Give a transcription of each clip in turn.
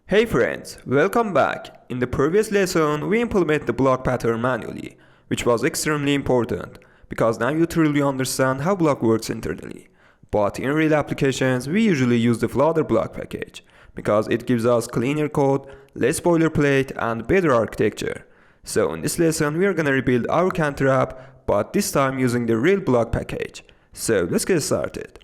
Hey friends, welcome back. In the previous lesson, we implemented the block pattern manually, which was extremely important because now you truly understand how block works internally. But in real applications, we usually use the Flutter Bloc package because it gives us cleaner code, less boilerplate, and better architecture. So in this lesson, we are gonna rebuild our counter app, but this time using the real block package. So let's get started.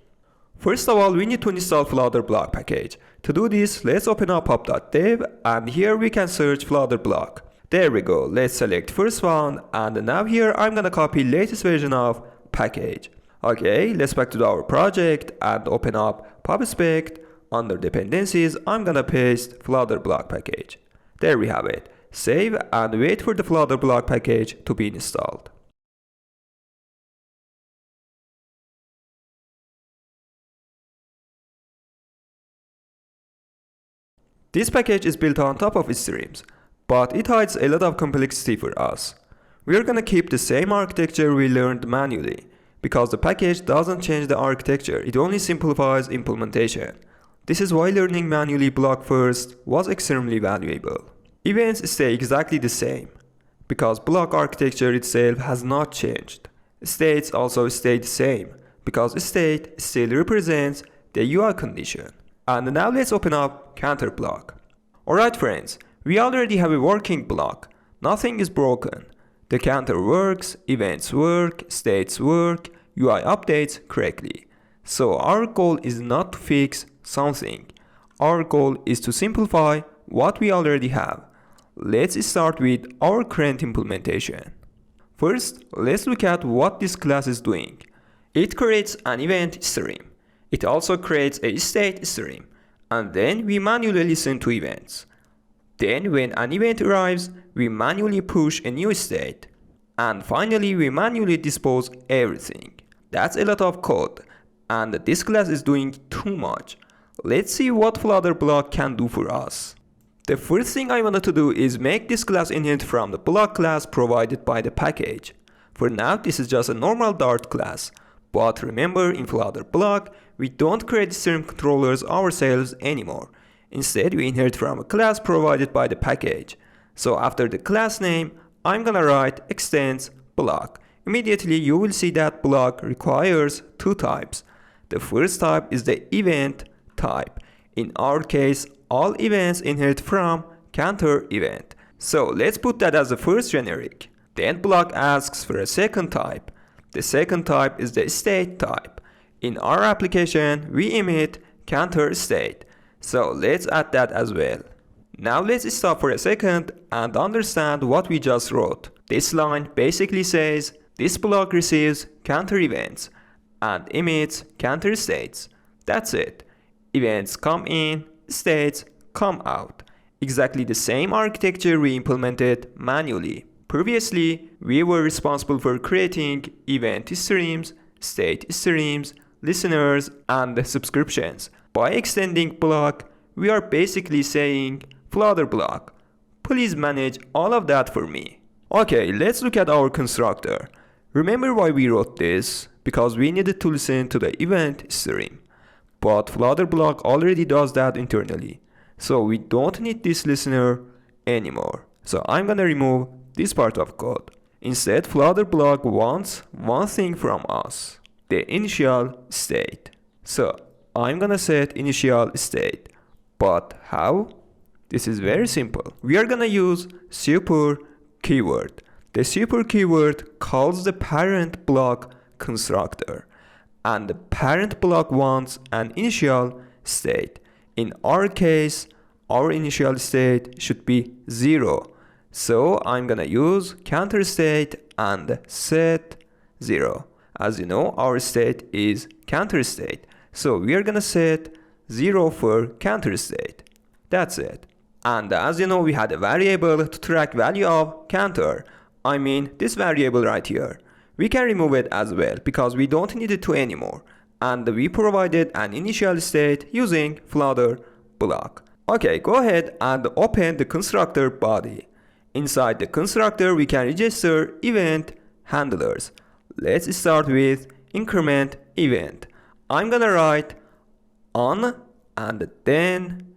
First of all, we need to install Flutter Bloc package. To do this, let's open up pub.dev and here we can search Flutter Bloc. There we go, let's select first one and now here I'm gonna copy latest version of package. Okay, let's back to our project and open up pub/spec. Under dependencies, I'm gonna paste Flutter Bloc package. There we have it. Save and wait for the Flutter Bloc package to be installed. This package is built on top of streams, but it hides a lot of complexity for us. We are gonna keep the same architecture we learned manually, because the package doesn't change the architecture, it only simplifies implementation. This is why learning manually block first was extremely valuable. Events stay exactly the same, because block architecture itself has not changed. States also stay the same, because state still represents the UI condition. And now let's open up counter block. Alright friends, we already have a working block. Nothing is broken. The counter works, events work, states work, UI updates correctly. So our goal is not to fix something. Our goal is to simplify what we already have. Let's start with our current implementation. First, let's look at what this class is doing. It creates an event stream. It also creates a state stream, and then we manually listen to events. Then when an event arrives, we manually push a new state. And finally, we manually dispose everything. That's a lot of code, and this class is doing too much. Let's see what Flutter Bloc can do for us. The first thing I wanted to do is make this class inherit from the block class provided by the package. For now, this is just a normal Dart class. But remember, in Flutter Bloc, we don't create stream controllers ourselves anymore. Instead, we inherit from a class provided by the package. So after the class name, I'm gonna write extends block. Immediately, you will see that block requires two types. The first type is the event type. In our case, all events inherit from counter event. So let's put that as the first generic. Then block asks for a second type. The second type is the state type. In our application, we emit counter state. So let's add that as well. Now let's stop for a second and understand what we just wrote. This line basically says this block receives counter events and emits counter states. That's it. Events come in, states come out. Exactly the same architecture we implemented manually. Previously, we were responsible for creating event streams, state streams, listeners, and subscriptions. By extending block, we are basically saying, Flutter Bloc, please manage all of that for me. Okay, let's look at our constructor. Remember why we wrote this? Because we needed to listen to the event stream. But Flutter Bloc already does that internally. So we don't need this listener anymore. So I'm gonna remove this part of code. Instead, Flutter Bloc wants one thing from us, the initial state. So I'm gonna set initial state. But how? This is very simple. We are gonna use super keyword. The super keyword calls the parent block constructor. And the parent block wants an initial state. In our case, our initial state should be 0. So I'm gonna use counter state and set 0. As you know, our state is counter state. So we are gonna set 0 for counter state. That's it. And as you know, we had a variable to track value of counter. I mean this variable right here. We can remove it as well because we don't need it to anymore. And we provided an initial state using Flutter Bloc. Okay, go ahead and open the constructor body. Inside the constructor, we can register event handlers. Let's start with increment event. I'm gonna write on and then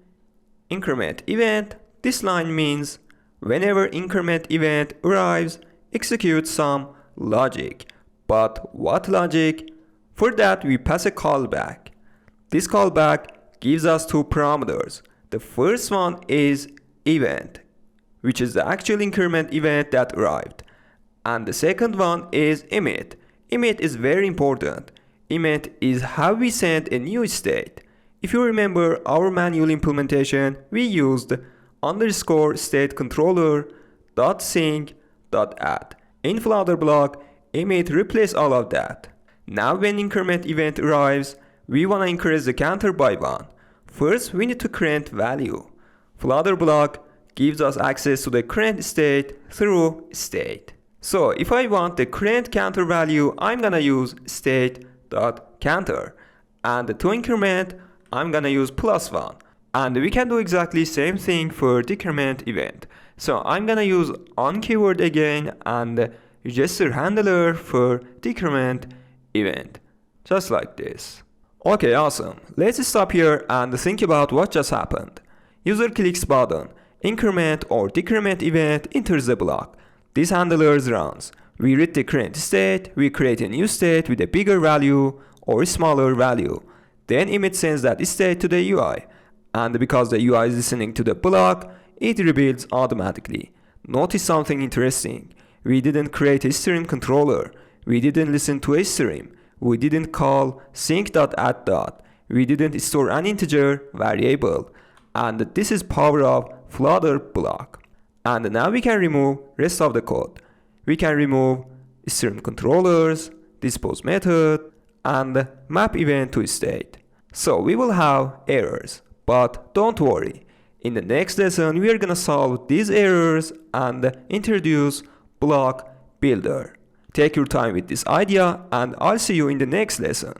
increment event. This line means whenever increment event arrives, execute some logic. But what logic? For that we pass a callback. This callback gives us two parameters. The first one is event, which is the actual increment event that arrived. And the second one is emit. Emit is very important. Emit is how we send a new state. If you remember our manual implementation, we used underscore state controller dot sync dot add. In Flutter Bloc, emit replaces all of that. Now when increment event arrives, we want to increase the counter by 1. First, we need to create value. Flutter Bloc gives us access to the current state through state. So if I want the current counter value, I'm gonna use state.counter. And to increment, I'm gonna use +1. And we can do exactly same thing for decrement event. So I'm gonna use on keyword again and register handler for decrement event. Just like this. Okay, awesome. Let's stop here and think about what just happened. User clicks button, increment or decrement event enters the block. This handler runs. We read the current state, we create a new state with a bigger value or a smaller value. Then emit sends that state to the UI. And because the UI is listening to the block, it rebuilds automatically. Notice something interesting. We didn't create a stream controller. We didn't listen to a stream. We didn't call sync.add. We didn't store an integer variable. And this is power of Flutter Bloc. And now we can remove rest of the code. We can remove stream controllers, dispose method, and map event to state. So we will have errors, but don't worry. In the next lesson, we are gonna solve these errors and introduce block builder. Take your time with this idea, and I'll see you in the next lesson.